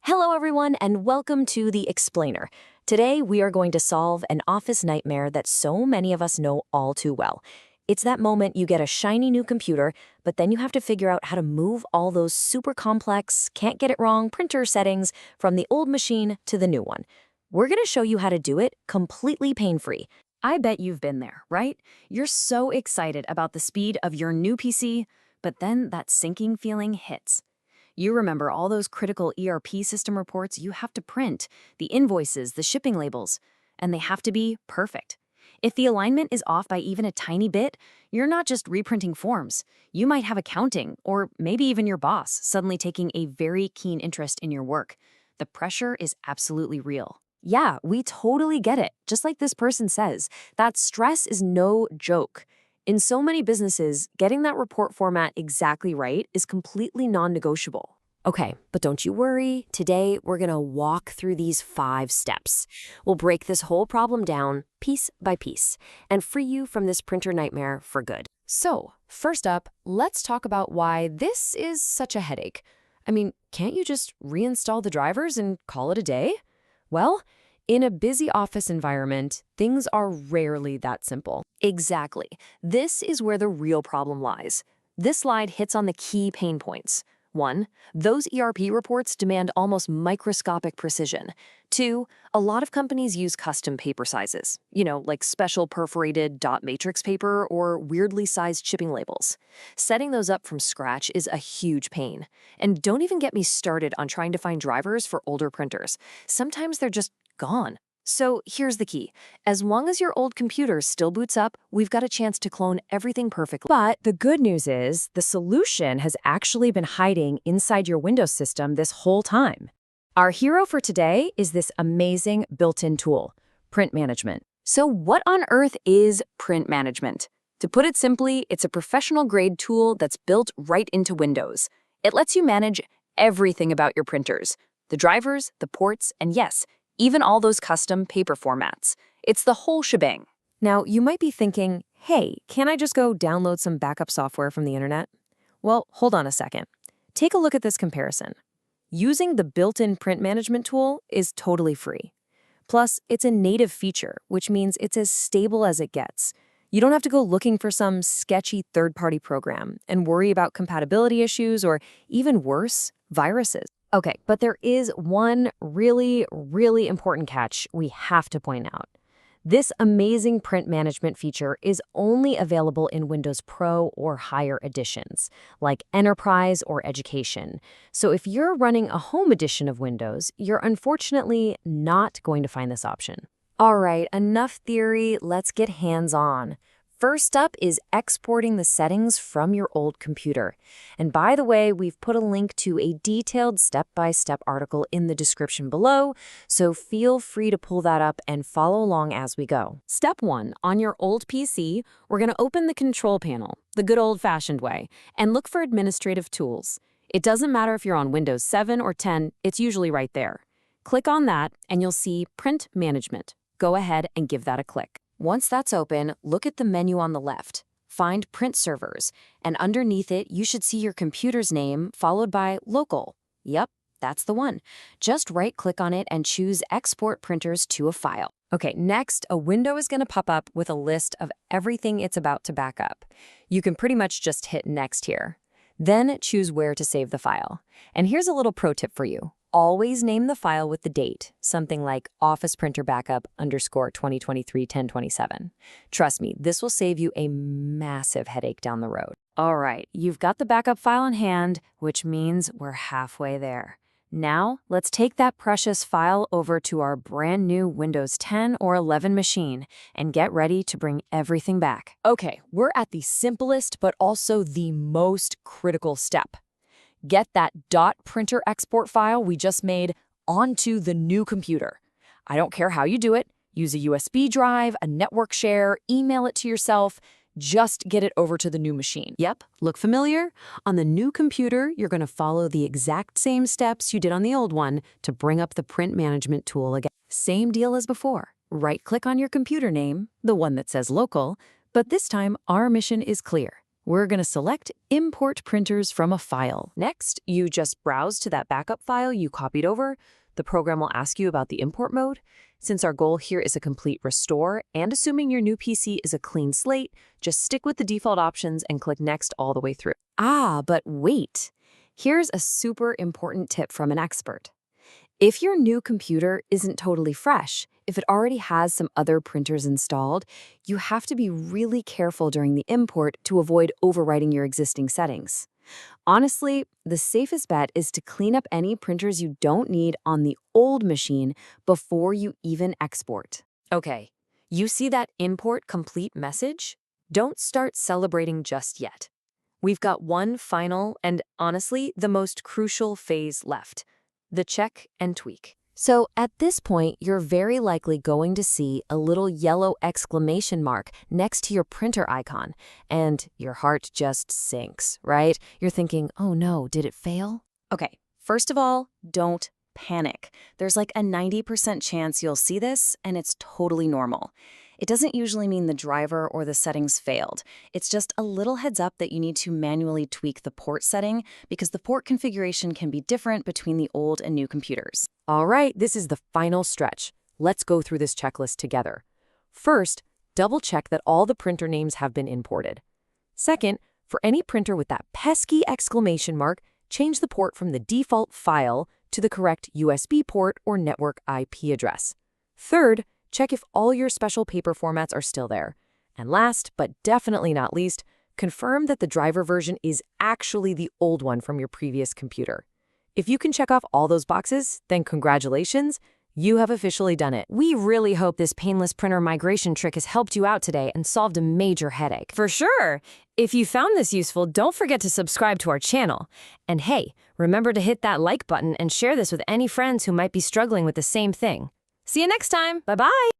Hello everyone and welcome to The Explainer. Today we are going to solve an office nightmare that so many of us know all too well. It's that moment you get a shiny new computer, but then you have to figure out how to move all those super complex, can't get it wrong printer settings from the old machine to the new one. We're going to show you how to do it completely pain-free. I bet you've been there, right? You're so excited about the speed of your new PC, but then that sinking feeling hits. You remember all those critical ERP system reports you have to print, the invoices, the shipping labels, and they have to be perfect. If the alignment is off by even a tiny bit, you're not just reprinting forms. You might have accounting, or maybe even your boss, suddenly taking a very keen interest in your work. The pressure is absolutely real. Yeah, we totally get it. Just like this person says, that stress is no joke. In so many businesses, getting that report format exactly right is completely non-negotiable. Okay, but don't you worry. Today, we're going to walk through these 5 steps. We'll break this whole problem down piece by piece and free you from this printer nightmare for good. So, first up, let's talk about why this is such a headache. I mean, can't you just reinstall the drivers and call it a day? Well, in a busy office environment, things are rarely that simple. Exactly. This is where the real problem lies. This slide hits on the key pain points. 1. Those ERP reports demand almost microscopic precision. 2. A lot of companies use custom paper sizes, like special perforated dot matrix paper or weirdly sized shipping labels. Setting those up from scratch is a huge pain. And don't even get me started on trying to find drivers for older printers. Sometimes they're just gone. So here's the key. As long as your old computer still boots up, we've got a chance to clone everything perfectly. But the good news is the solution has actually been hiding inside your Windows system this whole time. Our hero for today is this amazing built-in tool, Print Management. So what on earth is Print Management? To put it simply, it's a professional-grade tool that's built right into Windows. It lets you manage everything about your printers, the drivers, the ports, and yes, even all those custom paper formats. It's the whole shebang. Now, you might be thinking, hey, can't I just go download some backup software from the internet? Well, hold on a second. Take a look at this comparison. Using the built-in print management tool is totally free. Plus, it's a native feature, which means it's as stable as it gets. You don't have to go looking for some sketchy third-party program and worry about compatibility issues or, even worse, viruses. Okay, but there is one really, really important catch we have to point out. This amazing print management feature is only available in Windows Pro or higher editions, like Enterprise or Education. So if you're running a home edition of Windows, you're unfortunately not going to find this option. All right, enough theory, let's get hands-on. First up is exporting the settings from your old computer. And by the way, we've put a link to a detailed step-by-step article in the description below, so feel free to pull that up and follow along as we go. Step 1, on your old PC, we're going to open the control panel, the good old-fashioned way, and look for administrative tools. It doesn't matter if you're on Windows 7 or 10, it's usually right there. Click on that, and you'll see Print Management. Go ahead and give that a click. Once that's open, look at the menu on the left. Find Print Servers, and underneath it, you should see your computer's name followed by Local. Yep, that's the one. Just right-click on it and choose Export Printers to a file. Okay, next, a window is going to pop up with a list of everything it's about to back up. You can pretty much just hit Next here. Then choose where to save the file. And here's a little pro tip for you. Always name the file with the date, something like Office Printer Backup _2023-1027. Trust me, this will save you a massive headache down the road. All right, you've got the backup file in hand, which means we're halfway there. Now, let's take that precious file over to our brand new Windows 10 or 11 machine and get ready to bring everything back. Okay, we're at the simplest but also the most critical step. Get that .printer export file we just made onto the new computer. I don't care how you do it. Use a USB drive, a network share, email it to yourself. Just get it over to the new machine. Yep, look familiar? On the new computer, you're going to follow the exact same steps you did on the old one to bring up the print management tool again. Same deal as before. Right-click on your computer name, the one that says Local, but this time our mission is clear. We're going to select Import Printers from a file. Next, you just browse to that backup file you copied over. The program will ask you about the import mode. Since our goal here is a complete restore, and assuming your new PC is a clean slate, just stick with the default options and click Next all the way through. But wait. Here's a super important tip from an expert. If your new computer isn't totally fresh, if it already has some other printers installed, you have to be really careful during the import to avoid overwriting your existing settings. Honestly, the safest bet is to clean up any printers you don't need on the old machine before you even export. Okay, you see that import complete message? Don't start celebrating just yet. We've got one final and, honestly, the most crucial phase left: the check and tweak. So at this point, you're very likely going to see a little yellow exclamation mark next to your printer icon, and your heart just sinks, right? You're thinking, oh no, did it fail? Okay, first of all, don't panic. There's like a 90% chance you'll see this, and it's totally normal. It doesn't usually mean the driver or the settings failed. It's just a little heads up that you need to manually tweak the port setting because the port configuration can be different between the old and new computers. All right, this is the final stretch. Let's go through this checklist together. First, double-check that all the printer names have been imported. Second, for any printer with that pesky exclamation mark, change the port from the default file to the correct USB port or network IP address. Third, check if all your special paper formats are still there. And last, but definitely not least, confirm that the driver version is actually the old one from your previous computer. If you can check off all those boxes, then congratulations, you have officially done it. We really hope this painless printer migration trick has helped you out today and solved a major headache. For sure! If you found this useful, don't forget to subscribe to our channel. And hey, remember to hit that like button and share this with any friends who might be struggling with the same thing. See you next time. Bye-bye.